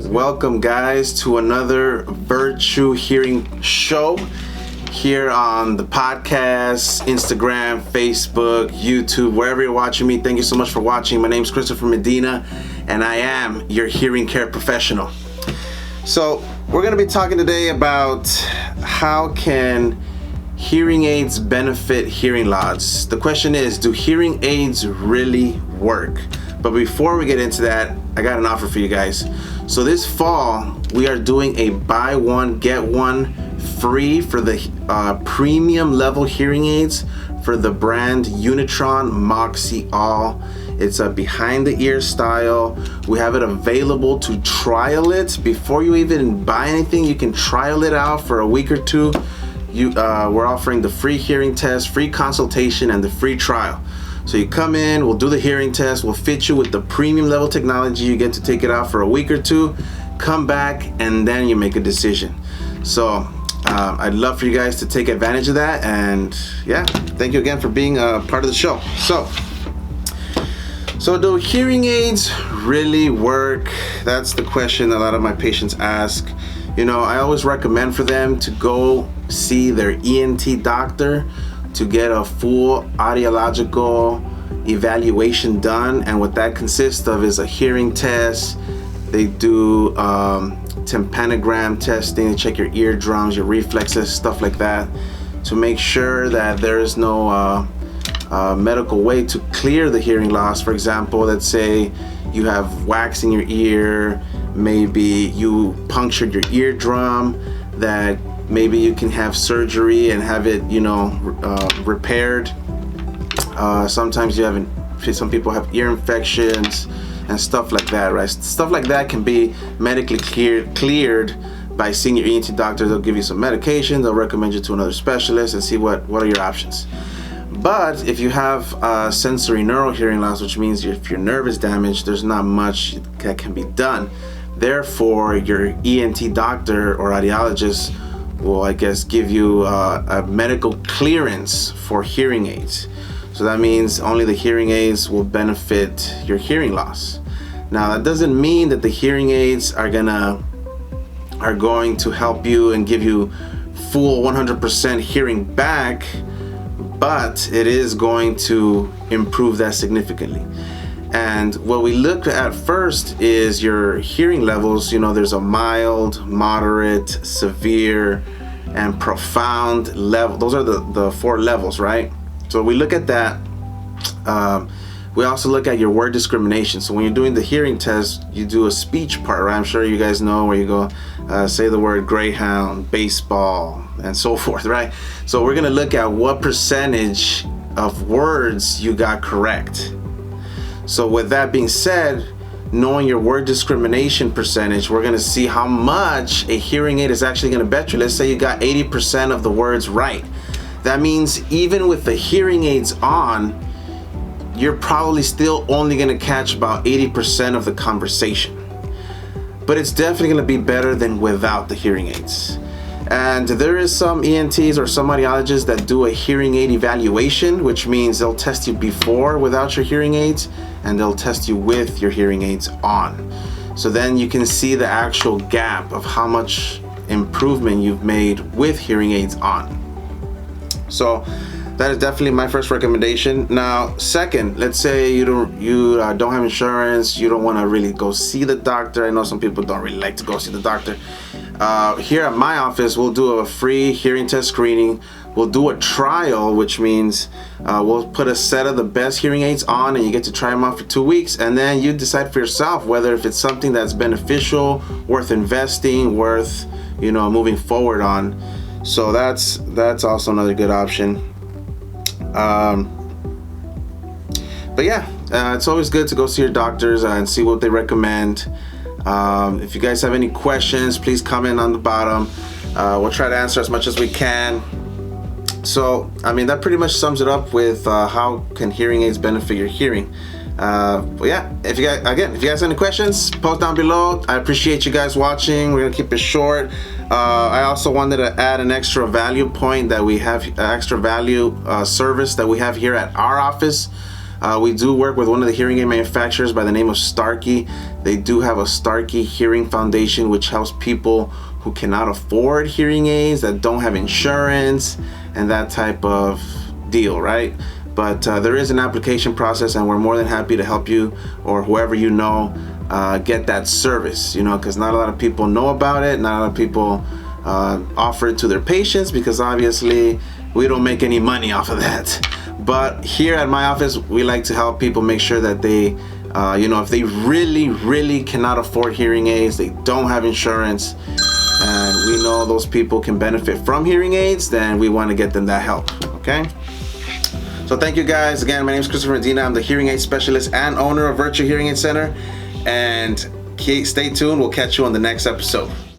Welcome, guys, to another Virtue Hearing Show here on the podcast, Instagram, Facebook, YouTube, wherever you're watching me. Thank you so much for watching. My name is Christopher Medina, and I am your hearing care professional. So we're going to be talking today about how can hearing aids benefit hearing loss. The question is, do hearing aids really work? But before we get into that, I got an offer for you guys. So this fall, we are doing a buy one, get one free for the premium level hearing aids for the brand Unitron Moxie All. It's a behind the ear style. We have it available to trial it. Before you even buy anything, you can trial it out for a week or two. We're offering the free hearing test, free consultation, and the free trial. So you come in, we'll do the hearing test, we'll fit you with the premium level technology. You get to take it out for a week or two, come back, and then you make a decision. So I'd love for you guys to take advantage of that. And yeah, thank you again for being a part of the show. So do hearing aids really work? That's the question a lot of my patients ask. You know, I always recommend for them to go see their ENT doctor to get a full audiological evaluation done, and what that consists of is a hearing test. They do tympanogram testing, they check your eardrums, your reflexes, stuff like that, to make sure that there is no medical way to clear the hearing loss. For example, let's say you have wax in your ear, maybe you punctured your eardrum, that maybe you can have surgery and have it, repaired. Sometimes some people have ear infections and stuff like that, right? Stuff like that can be medically cleared by seeing your ENT doctor. They'll give you some medication, they'll recommend you to another specialist and see what are your options. But if you have sensory neural hearing loss, which means if your nerve is damaged, there's not much that can be done. Therefore, your ENT doctor or audiologist will, I guess, give you a medical clearance for hearing aids. So that means only the hearing aids will benefit your hearing loss. Now, that doesn't mean that the hearing aids are going to help you and give you full 100% hearing back, but it is going to improve that significantly. And what we look at first is your hearing levels. You know, there's a mild, moderate, severe, and profound level. Those are the four levels, right? So we look at that. We also look at your word discrimination. So when you're doing the hearing test, you do a speech part, right? I'm sure you guys know where you go, say the word greyhound, baseball, and so forth, right? So we're gonna look at what percentage of words you got correct. So with that being said, knowing your word discrimination percentage, we're going to see how much a hearing aid is actually going to bet you. Let's say you got 80% of the words right. That means even with the hearing aids on, you're probably still only going to catch about 80% of the conversation. But it's definitely going to be better than without the hearing aids. And there is some ENTs or some audiologists that do a hearing aid evaluation, which means they'll test you before without your hearing aids, and they'll test you with your hearing aids on. So then you can see the actual gap of how much improvement you've made with hearing aids on. So that is definitely my first recommendation. Now, second, let's say you don't have insurance, you don't want to really go see the doctor. I know some people don't really like to go see the doctor. Here at my office, we'll do a free hearing test screening. We'll do a trial, which means we'll put a set of the best hearing aids on, and you get to try them out for 2 weeks, and then you decide for yourself whether if it's something that's beneficial, worth investing, worth moving forward on. So that's also another good option. But yeah, it's always good to go see your doctors and see what they recommend. If you guys have any questions, please comment on the bottom. We'll try to answer as much as we can. So, I mean, that pretty much sums it up with how can hearing aids benefit your hearing. But yeah, if you guys have any questions, post down below. I appreciate you guys watching. We're gonna keep it short. I also wanted to add an extra value point that we have, extra value service that we have here at our office. We do work with one of the hearing aid manufacturers by the name of Starkey. They do have a Starkey Hearing Foundation, which helps people who cannot afford hearing aids, that don't have insurance, and that type of deal, right? But there is an application process, and we're more than happy to help you or whoever you know get that service, you know, because not a lot of people know about it. Not a lot of people offer it to their patients, because obviously we don't make any money off of that. But here at my office, we like to help people make sure that they, you know, if they really cannot afford hearing aids, they don't have insurance, and we know those people can benefit from hearing aids, then we want to get them that help, okay? So thank you guys. Again, my name is Christopher Medina. I'm the hearing aid specialist and owner of Virtual Hearing Aid Center. And stay tuned. We'll catch you on the next episode.